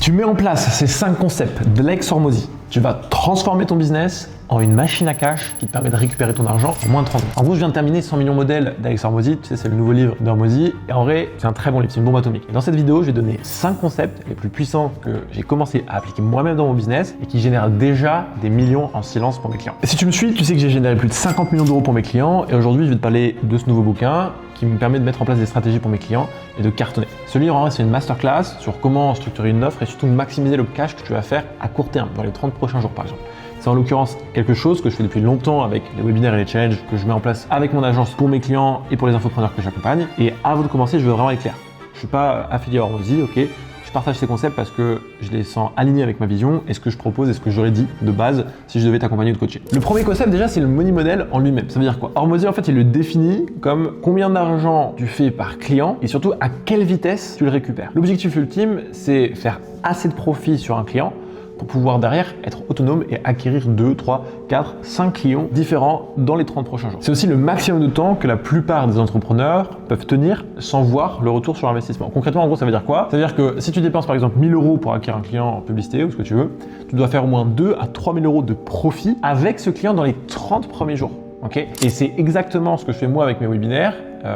tu mets en place ces 5 concepts de l'Alex Hormozy, tu vas transformer ton business en une machine à cash qui te permet de récupérer ton argent en moins de 30 ans. En gros, je viens de terminer 100 millions modèles d'Alex Hormozy, tu sais, c'est le nouveau livre d'Hormozy, et en vrai, c'est un très bon livre, c'est une bombe atomique. Et dans cette vidéo, je vais donner 5 concepts les plus puissants que j'ai commencé à appliquer moi-même dans mon business et qui génèrent déjà des millions en silence pour mes clients. Et si tu me suis, tu sais que j'ai généré plus de 50 millions d'euros pour mes clients, et aujourd'hui, je vais te parler de ce nouveau bouquin qui me permet de mettre en place des stratégies pour mes clients et de cartonner. Ce livre, en vrai, c'est une masterclass sur comment structurer une offre et surtout maximiser le cash que tu vas faire à court terme, dans les 30 prochains jours par exemple. C'est en l'occurrence quelque chose que je fais depuis longtemps avec les webinaires et les challenges que je mets en place avec mon agence pour mes clients et pour les infopreneurs que j'accompagne. Et avant de commencer, je veux vraiment être clair. Je ne suis pas affilié à Hormozy, ok ? Je partage ces concepts parce que je les sens alignés avec ma vision et ce que je propose et ce que j'aurais dit de base si je devais t'accompagner ou te coacher. Le premier concept déjà, c'est le money model en lui-même. Ça veut dire quoi ? Hormozy, en fait, il le définit comme combien d'argent tu fais par client et surtout à quelle vitesse tu le récupères. L'objectif ultime, c'est faire assez de profit sur un client pour pouvoir derrière être autonome et acquérir 2, 3, 4, 5 clients différents dans les 30 prochains jours. C'est aussi le maximum de temps que la plupart des entrepreneurs peuvent tenir sans voir le retour sur investissement. Concrètement, en gros, ça veut dire quoi ? Ça veut dire que si tu dépenses par exemple 1000 € pour acquérir un client en publicité ou ce que tu veux, tu dois faire au moins 2 à 3 000 € de profit avec ce client dans les 30 premiers jours. Okay ? Et c'est exactement ce que je fais moi avec mes webinaires.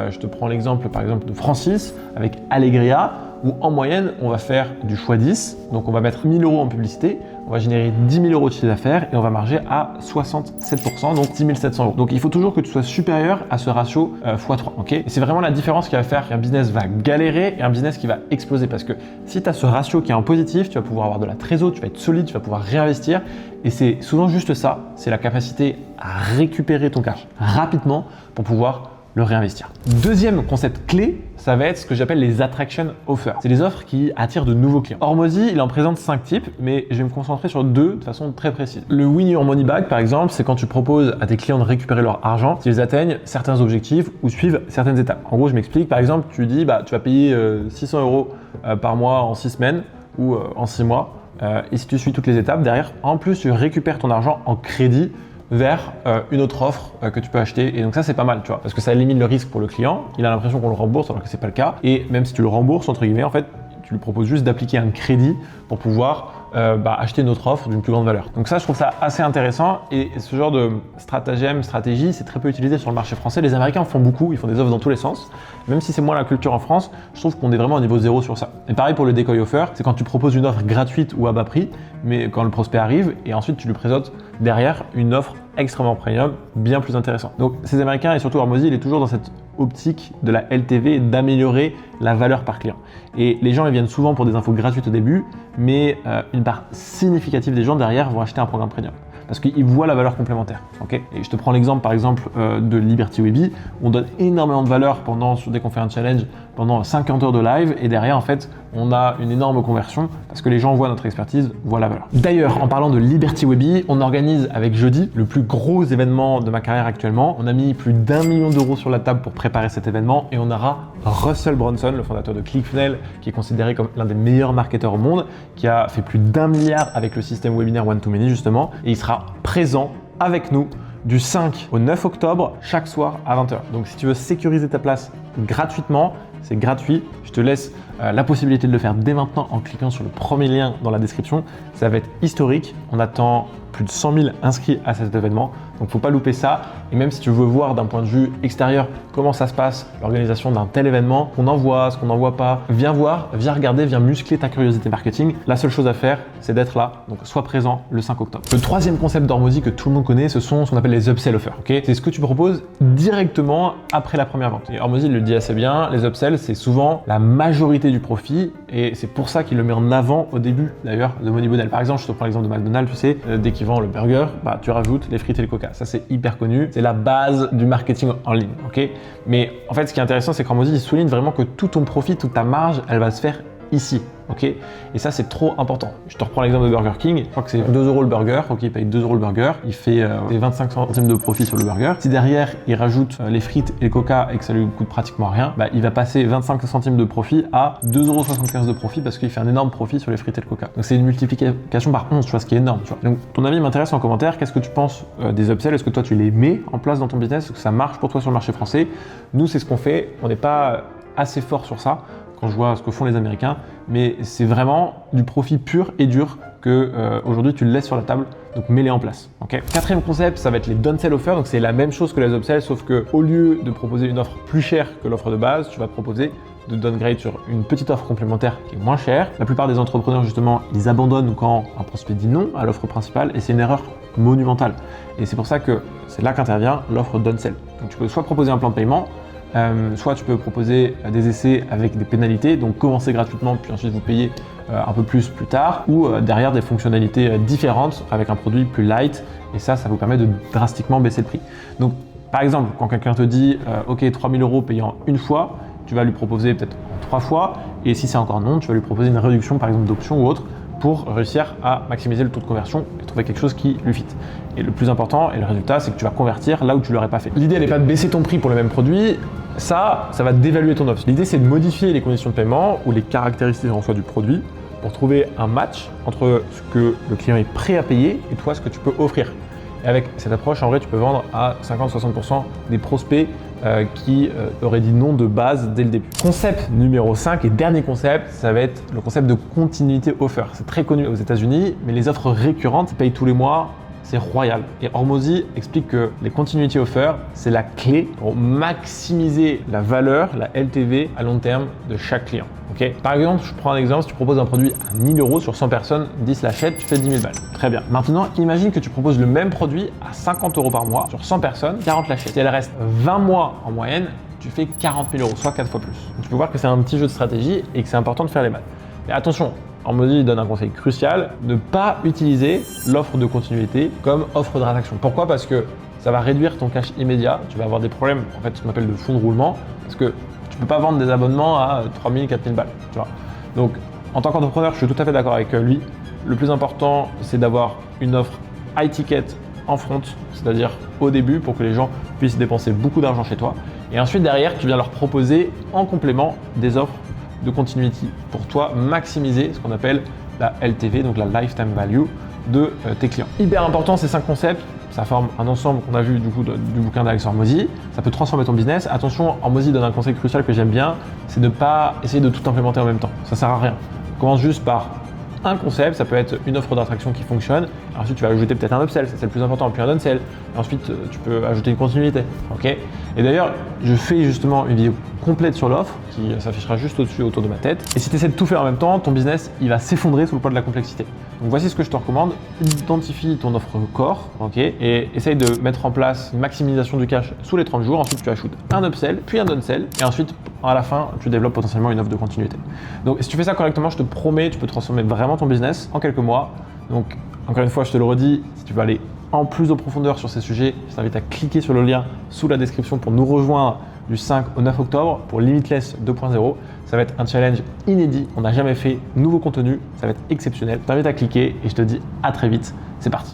Je te prends l'exemple par exemple de Francis avec Allegria, où en moyenne, on va faire du x10. Donc, on va mettre 1000 € en publicité, on va générer 10 000 € de chiffre d'affaires et on va marger à 67%, donc 10 700 €. Donc, il faut toujours que tu sois supérieur à ce ratio x3. Okay ? Et c'est vraiment la différence qui va faire qu'un business va galérer et un business qui va exploser. Parce que si tu as ce ratio qui est en positif, tu vas pouvoir avoir de la trésor, tu vas être solide, tu vas pouvoir réinvestir. Et c'est souvent juste ça, c'est la capacité à récupérer ton cash rapidement pour pouvoir le réinvestir. Deuxième concept clé, ça va être ce que j'appelle les attraction offers. C'est les offres qui attirent de nouveaux clients. Hormozy, il en présente 5 types, mais je vais me concentrer sur 2 de façon très précise. Le Win Your Money Back, par exemple, c'est quand tu proposes à tes clients de récupérer leur argent s'ils atteignent certains objectifs ou suivent certaines étapes. En gros, je m'explique. Par exemple, tu dis, tu vas payer 600 € par mois en 6 semaines ou en 6 mois. Et si tu suis toutes les étapes, derrière, en plus, tu récupères ton argent en crédit vers une autre offre que tu peux acheter. Et donc ça, c'est pas mal, tu vois, parce que ça élimine le risque pour le client. Il a l'impression qu'on le rembourse alors que c'est pas le cas. Et même si tu le rembourses, entre guillemets, en fait, tu lui proposes juste d'appliquer un crédit pour pouvoir acheter une autre offre d'une plus grande valeur. Donc ça, je trouve ça assez intéressant et ce genre de stratégie, c'est très peu utilisé sur le marché français. Les Américains en font beaucoup, ils font des offres dans tous les sens. Même si c'est moins la culture en France, je trouve qu'on est vraiment au niveau 0 sur ça. Et pareil pour le decoy offer, c'est quand tu proposes une offre gratuite ou à bas prix, mais quand le prospect arrive et ensuite tu lui présentes derrière une offre extrêmement premium, bien plus intéressante. Donc ces Américains et surtout Hormozy, il est toujours dans cette optique de la LTV et d'améliorer la valeur par client. Et les gens, ils viennent souvent pour des infos gratuites au début, mais une part significative des gens derrière vont acheter un programme premium parce qu'ils voient la valeur complémentaire. Okay ? Et je te prends l'exemple par exemple de Liberty Webby, on donne énormément de valeur dès qu'on fait un challenge pendant 50 heures de live et derrière en fait on a une énorme conversion parce que les gens voient notre expertise, voient la valeur. D'ailleurs, en parlant de Liberty Webby, on organise avec Jeudi le plus gros événement de ma carrière actuellement. On a mis plus d'1 million d'euros sur la table pour préparer cet événement et on aura Russell Brunson, le fondateur de ClickFunnels, qui est considéré comme l'un des meilleurs marketeurs au monde, qui a fait plus d'1 milliard avec le système webinaire One-to-Many justement, et il sera présent avec nous du 5 au 9 octobre chaque soir à 20 h. Donc si tu veux sécuriser ta place gratuitement, c'est gratuit. Je te laisse la possibilité de le faire dès maintenant en cliquant sur le premier lien dans la description. Ça va être historique. On attend plus de 100 000 inscrits à cet événement. Donc, faut pas louper ça. Et même si tu veux voir d'un point de vue extérieur comment ça se passe, l'organisation d'un tel événement, qu'on en voit, ce qu'on n'en voit pas, viens voir, viens regarder, viens muscler ta curiosité marketing. La seule chose à faire, c'est d'être là. Donc, sois présent le 5 octobre. Le troisième concept d'Hormozy que tout le monde connaît, ce sont ce qu'on appelle les upsell offers. Okay, c'est ce que tu proposes directement après la première vente. Et Hormozy le dit assez bien, les upsells, c'est souvent la majorité du profit et c'est pour ça qu'il le met en avant au début d'ailleurs de Money Model. Par exemple, je te prends l'exemple de McDonald's, tu sais, dès qu'ils vendent le burger, tu rajoutes les frites et le coca. Ça, c'est hyper connu. C'est la base du marketing en ligne. Ok. Mais en fait, ce qui est intéressant, c'est qu'Hormozy, il souligne vraiment que tout ton profit, toute ta marge, elle va se faire ici. Ok. Et ça, c'est trop important. Je te reprends l'exemple de Burger King. Je crois que c'est 2 € le burger. Ok, il paye 2 € le burger. Il fait 25 centimes de profit sur le burger. Si derrière, il rajoute les frites et le coca et que ça lui coûte pratiquement rien, il va passer 25 centimes de profit à 2,75 € de profit parce qu'il fait un énorme profit sur les frites et le coca. Donc, c'est une multiplication par 11, tu vois, ce qui est énorme. Tu vois. Donc, ton avis m'intéresse en commentaire. Qu'est-ce que tu penses des upsells? Est-ce que toi, tu les mets en place dans ton business? Est-ce que ça marche pour toi sur le marché français? Nous, c'est ce qu'on fait. On n'est pas assez fort sur ça. quand je vois ce que font les Américains, mais c'est vraiment du profit pur et dur que aujourd'hui tu le laisses sur la table, donc mets-les en place. Okay. Quatrième concept, ça va être les downsell offers, donc c'est la même chose que les upsells, sauf que au lieu de proposer une offre plus chère que l'offre de base, tu vas proposer de downgrade sur une petite offre complémentaire qui est moins chère. La plupart des entrepreneurs justement, ils abandonnent quand un prospect dit non à l'offre principale et c'est une erreur monumentale. Et c'est pour ça que c'est là qu'intervient l'offre downsell. Donc tu peux soit proposer un plan de paiement, soit tu peux proposer des essais avec des pénalités, donc commencer gratuitement puis ensuite vous payer un peu plus tard, ou derrière des fonctionnalités différentes avec un produit plus light, et ça vous permet de drastiquement baisser le prix. Donc par exemple, quand quelqu'un te dit ok 3 000 € payant une fois, tu vas lui proposer peut-être 3 fois, et si c'est encore non, tu vas lui proposer une réduction par exemple d'options ou autre pour réussir à maximiser le taux de conversion et trouver quelque chose qui lui fit. Et le plus important, et le résultat, c'est que tu vas convertir là où tu ne l'aurais pas fait. L'idée n'est pas de baisser ton prix pour le même produit, ça va dévaluer ton offre. L'idée, c'est de modifier les conditions de paiement ou les caractéristiques en soi du produit pour trouver un match entre ce que le client est prêt à payer et toi, ce que tu peux offrir. Et avec cette approche, en vrai, tu peux vendre à 50-60% des prospects qui auraient dit non de base dès le début. Concept numéro 5 et dernier concept, ça va être le concept de continuity offer. C'est très connu aux États-Unis, mais les offres récurrentes payent tous les mois. C'est royal. Et Hormozi explique que les continuity offers, c'est la clé pour maximiser la valeur, la LTV à long terme de chaque client. Okay. Par exemple, je prends un exemple, si tu proposes un produit à 1 000 € sur 100 personnes, 10 l'achètent, tu fais 10 000 balles. Très bien. Maintenant, imagine que tu proposes le même produit à 50 € par mois sur 100 personnes, 40 l'achètent. Si elle reste 20 mois en moyenne, tu fais 40 000 €, soit 4 fois plus. Donc, tu peux voir que c'est un petit jeu de stratégie et que c'est important de faire les maths. Mais attention, Hormozi donne un conseil crucial, ne pas utiliser l'offre de continuité comme offre de rétraction. Pourquoi? Parce que ça va réduire ton cash immédiat, tu vas avoir des problèmes, en fait, ce qu'on appelle de fonds de roulement, parce que tu ne peux pas vendre des abonnements à 3 000, 4 000 balles, tu vois. Donc, en tant qu'entrepreneur, je suis tout à fait d'accord avec lui. Le plus important, c'est d'avoir une offre high ticket en front, c'est-à-dire au début, pour que les gens puissent dépenser beaucoup d'argent chez toi. Et ensuite, derrière, tu viens leur proposer en complément des offres de continuity pour toi maximiser ce qu'on appelle la LTV, donc la lifetime value de tes clients. Hyper important, ces 5 concepts, ça forme un ensemble qu'on a vu du coup du bouquin d'Alex Hormozi. Ça peut transformer ton business. Attention, Hormozi donne un conseil crucial que j'aime bien, c'est de ne pas essayer de tout implémenter en même temps. Ça sert à rien. Commence juste par un concept, ça peut être une offre d'attraction qui fonctionne. Ensuite, tu vas ajouter peut-être un upsell, c'est le plus important, puis un downsell. Et ensuite, tu peux ajouter une continuité. Okay. Et d'ailleurs, je fais justement une vidéo complète sur l'offre qui s'affichera juste au-dessus, autour de ma tête. Et si tu essaies de tout faire en même temps, ton business, il va s'effondrer sous le poids de la complexité. Donc voici ce que je te recommande. Identifie ton offre core, okay, et essaye de mettre en place une maximisation du cash sous les 30 jours. Ensuite, tu ajoutes un upsell, puis un downsell. Et ensuite, à la fin, tu développes potentiellement une offre de continuité. Donc si tu fais ça correctement, je te promets, tu peux transformer vraiment ton business en quelques mois. Donc encore une fois, je te le redis, si tu veux aller en plus de profondeur sur ces sujets, je t'invite à cliquer sur le lien sous la description pour nous rejoindre du 5 au 9 octobre pour Limitless 2.0. Ça va être un challenge inédit, on n'a jamais fait, nouveau contenu, ça va être exceptionnel. Je t'invite à cliquer et je te dis à très vite, c'est parti.